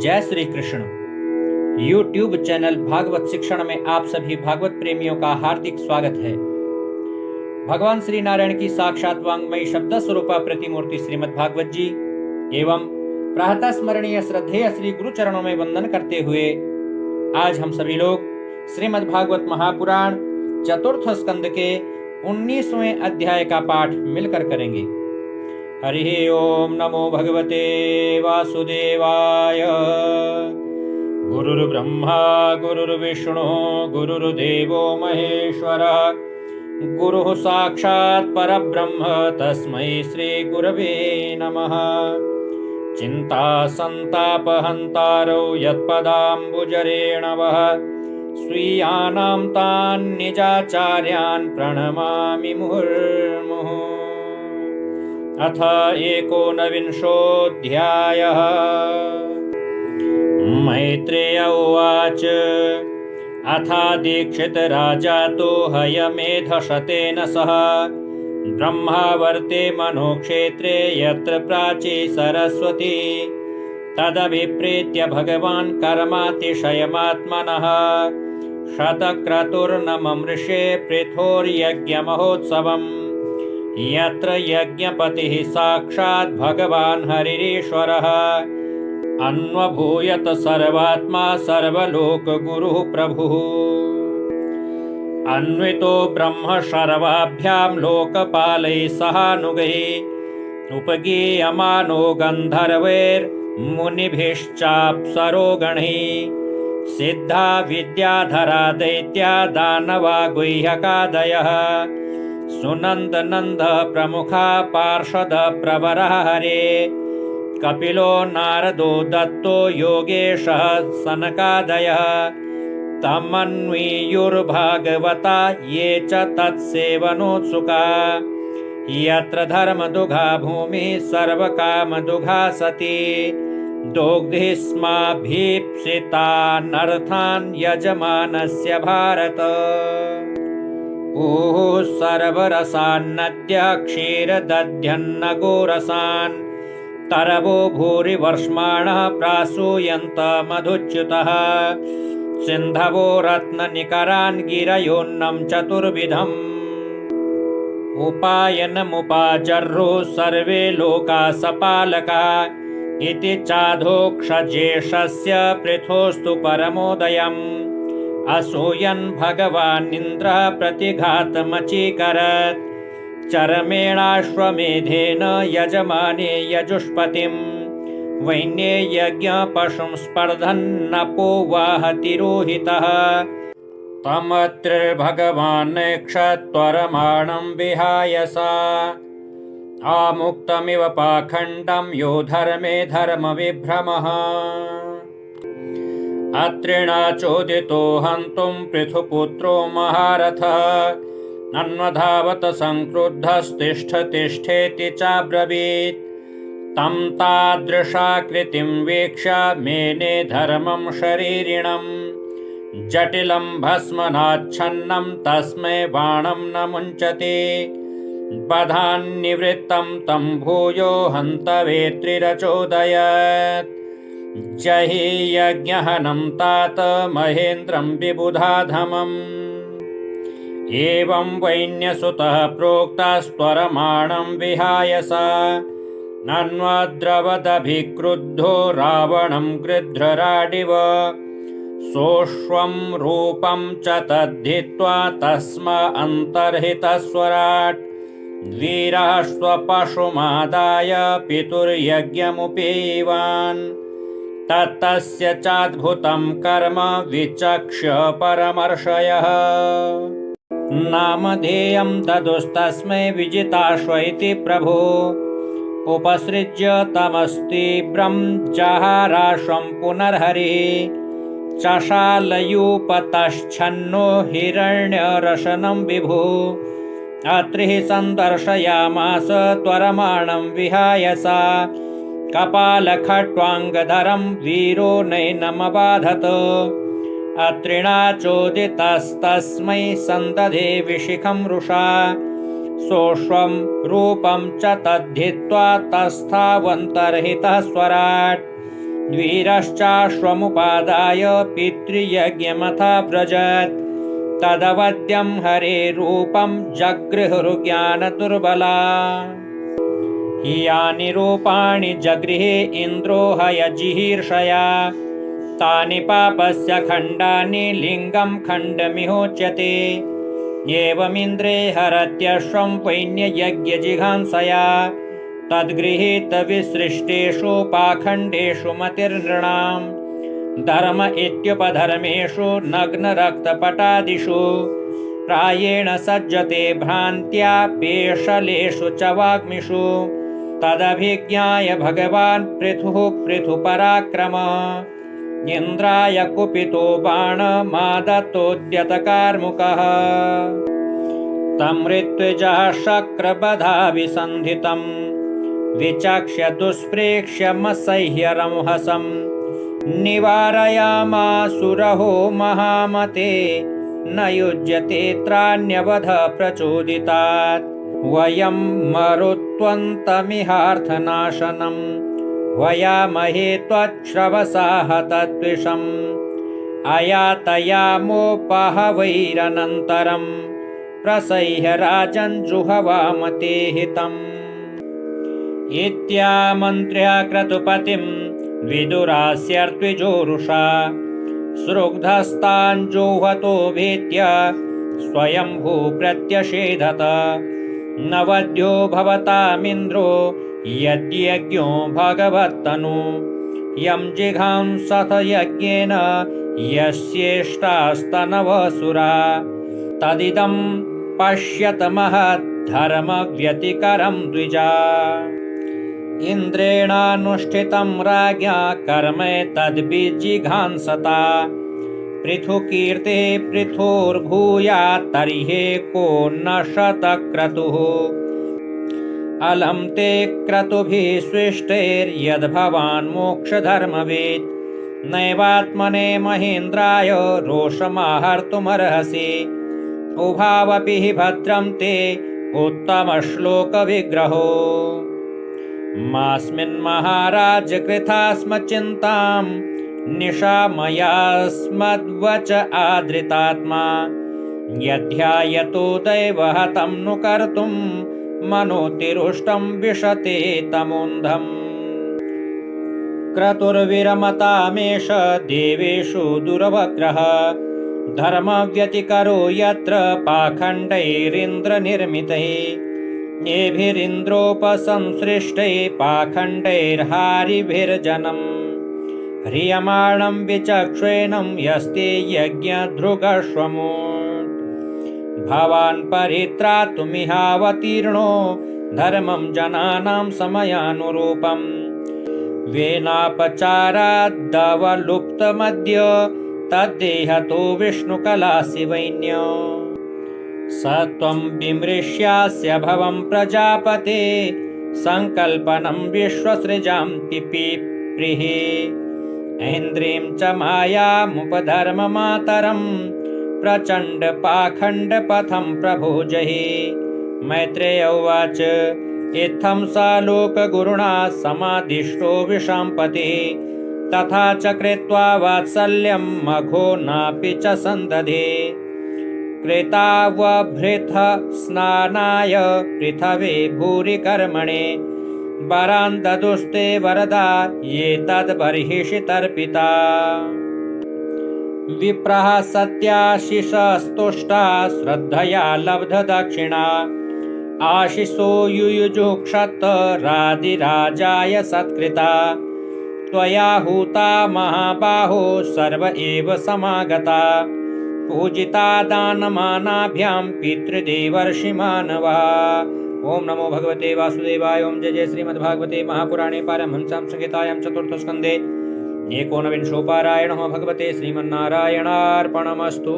जय Shri Krishna. YouTube channel भागवत शिक्षण में आप सभी भागवत प्रेमियों का हार्दिक स्वागत है। भगवान श्री नारायण की साक्षात वांग्मयी शब्द स्वरूपा प्रतिमूर्ति श्रीमद् भागवत जी एवं प्रातः स्मरणीय श्रद्धेय श्री गुरु चरणों में वंदन करते हुए आज हम सभी लोग श्रीमद् भागवत महापुराण चतुर्थ स्कंद के 19वें अध्याय का पाठ मिलकर करेंगे। हरि ओम नमो भगवते वासुदेवाय। गुरुर्ब्रह्मा गुरुर्विष्णु गुरुर्देवो महेश्वर गुरुः साक्षात् परब्रह्म तस्मै श्री गुरवे नमः। चिंता संतापहन्तारो यत्पदाम्बुजरेणवः स्वीयानां तान् निजाचार्यान् प्रणमामि मुहुर्मुहुः। अथ एकोनविंशोऽध्यायः। मैत्रेय उवाच अथादीक्षित राजा तो हयमेधशतेन सह ब्रह्मावर्ते मनोक्षेत्रे यत्र प्राची सरस्वती तदभिप्रेत्य भगवान् कर्मातिशयमात्मनः शतक्रतुर्नममृषे पृथोर्यज्ञमहोत्सवम् यत्र यज्ञपतिः साक्षात् भगवान् हरिरीश्वरः अन्वभूयत सर्वात्मा सर्वलोकगुरुः प्रभुः। अन्वितो ब्रह्म सर्वाभ्यां लोकपालैः सहानुगैः उपगीयमानो गन्धर्वैर्मुनिभिश्चाप्सरो गणैः सिद्धा विद्याधरा दैत्या दानवा गुह्यकादयः सुनंद नंद प्रमुखा पार्षद प्रवरः हरे कपिलो नारदो दत्तो योगेशः सनकादयः तमन्वीयुर्भागवता ये च तत्सेवनोत्सुका यत्र धर्मदुघा भूमिः सर्वकामदुघा सती दोग्धिस्माभीप्सितानर्थान् यजमानस्य भारत। ऊः सर्वरसान्नद्य क्षीरदध्यन्न गोरसान् तरवो भूरिवर्ष्माणः प्रासूयन्त मधुच्युतः सिन्धवो रत्ननिकरान् गिरयोन्नं चतुर्विधम् उपायनमुपाजर्रो सर्वे लोका सपालका इति चाधोक्षजेशस्य पृथोस्तु परमोदयम् असूयन् भगवानिन्द्रः प्रतिघातमचीकरत् चरमेणाश्वमेधेन यजमाने यजुष्पतिं वैन्ये यज्ञपशुं स्पर्धन्नपो वाहतिरोहितः तमत्रिर्भगवान् क्षत्वरमाणं विहाय सा आमुक्तमिव पाखण्डं यो धर्मे धर्मविभ्रमः अत्रिणा चोदितो हन्तुं पृथुपुत्रो महारथः अन्वधावत संक्रुद्धस्तिष्ठ तिष्ठेति चाब्रवीत् तं तादृशाकृतिं वीक्ष्य मेने धर्मं शरीरिणं जटिलं भस्मनाच्छन्नं तस्मै बाणं न मुञ्चति बधान्निवृत्तं तं भूयो हन्तवेत्रिरचोदयत् जहि यज्ञहनं तात महेन्द्रं विबुधाधमम् एवं वैन्यसुतः प्रोक्तास्त्वरमाणं विहाय सा अन्वद्रवदभिक्रुद्धो रावणं गृध्रराडिव सोऽश्वं रूपं च तद्धित्वा तस्मा अन्तर्हितस्वराट् वीरः स्वपशुमादाय पितुर्यज्ञमुपीवान् ततस्य चाद्भुतं कर्म विचक्ष्य परमर्षयः नामधेयं ददुस्तस्मै विजिताश्व इति प्रभो उपसृज्य तमस्तीव्रं जहाराश्वं पुनर्हरिः चशालयूपतश्छन्नो हिरण्यरशनं विभु अत्रिः सन्दर्शयामास त्वरमाणं विहाय सा कपालखट्वाङ्गधरं वीरो नैनमबाधत अत्रिणा चोदितस्तस्मै सन्दधे विशिखं रुषा सोऽश्वं रूपं च तद्धित्वा तस्थावन्तर्हितः स्वराट् द्विरश्चाश्वमुपादाय पितृयज्ञमथाव्रजत् तदवद्यं हरे रूपं जगृहुर्ज्ञानदुर्बला यानि रूपाणि जगृहे इन्द्रो हयजिहीर्षया तानि पापस्य खण्डानि लिङ्गं खण्डमिहोच्यते एवमिन्द्रे हरत्यश्वं वैन्ययज्ञजिघांसया तद्गृहीतविसृष्टेषु पाखण्डेषु मतिर्नृणाम् धर्म इत्युपधर्मेषु नग्नरक्तपटादिषु प्रायेण सज्जते भ्रान्त्या पेशलेषु च वाग्मिषु तदभिज्ञाय भगवान् पृथुपराक्रमः इन्द्राय कुपितो बाणमादत्तोद्यतकार्मुकः तं ऋत्विजः शक्रबधाभिसन्धितं विचक्ष्य दुष्प्रेक्ष्यमसह्यरंहसं निवारयामासुरहो महामते न युज्यते त्राण्यवध प्रचोदितात् वयं मरुत्वन्तमिहार्थनाशनं वयामहे त्वच्छ्रवसा हतद्विषम् अयातयामोपहवैरनन्तरं प्रसह्य राजञ्जुहवामते हितम् इत्यामन्त्र्य क्रतुपतिं विदुरास्यर्द्विजोरुषा सृग्धस्ताञ्जुहतो भेत्य स्वयंभू प्रत्यषेधत नवद्यो भवतामिन्द्रो यद्यज्ञो भगवत्तनु यं जिघांसथ यज्ञेन यस्येष्टास्तनवसुरा तदिदं पश्यत महद्धर्मव्यतिकरं द्विजा इन्द्रेणानुष्ठितं राज्ञा कर्म तद्विजिघांसता पृथुकीर्तेः पृथुर्भूयात् तर्हि को न शतक्रतुः अलं ते क्रतुभिः सृष्टेर्यद्भवान् मोक्षधर्मवेत् नैवात्मने महेन्द्राय रोषमाहर्तुमर्हसि उभावपि हि भद्रं ते उत्तमश्लोकविग्रहो मास्मिन् महाराज कृता स्म चिन्तां निशामयास्मद्वच आदृतात्मा यध्यायतो दैवहतं नु कर्तुं मनोतिरुष्टं विशते तमोन्धम् क्रतुर्विरमतामेष देवेषु दुरवग्रह धर्मव्यतिकरो यत्र पाखण्डैरिन्द्रनिर्मितैः येभिरिन्द्रोपसंसृष्टैः पाखण्डैर्हारिभिर्जनम् ह्रियमाणं विचक्षेणं यस्ते यज्ञधृगश्वमूढ भवान् परित्रातुमिहावतीर्णो धर्मं जनानां समयानुरूपम् वेनापचारादवलुप्तमद्य तद्देहतो विष्णुकलासि वैन्य स त्वं विमृश्यास्य भवं प्रजापते संकल्पनं विश्वसृजां पिपीप्रिः ऐन्द्रीं च मायामुपधर्ममातरं प्रचण्डपाखण्डपथं प्रभोजहि मैत्रेय उवाच इत्थं सा लोकगुरुणा समादिष्टो विशाम्पतिः तथा च कृत्वा वात्सल्यं मघो नापि च सन्दधे कृतावभृथ स्नानाय पृथवे भूरि कर्मणे वरान् ददुस्ते वरदा ये तद्बर्हिषि तर्पिता विप्रः सत्याशिषस्तुष्टा श्रद्धया लब्धदक्षिणा आशिषो युयुजुक्षतरादिराजाय सत्कृता त्वया हूता महाबाहो सर्व एव समागता पूजिता दानमानाभ्यां पितृदेवर्षिमानवा। ओम नमो भगवते वासुदेवाय। ओम जय जय श्रीमद्भागवते महापुराणे पारमहंस्यां संहितायां चतुर्थस्कन्धे एकोनविंशोपारायणः भगवते श्रीमन्नारायणार्पणमस्तु।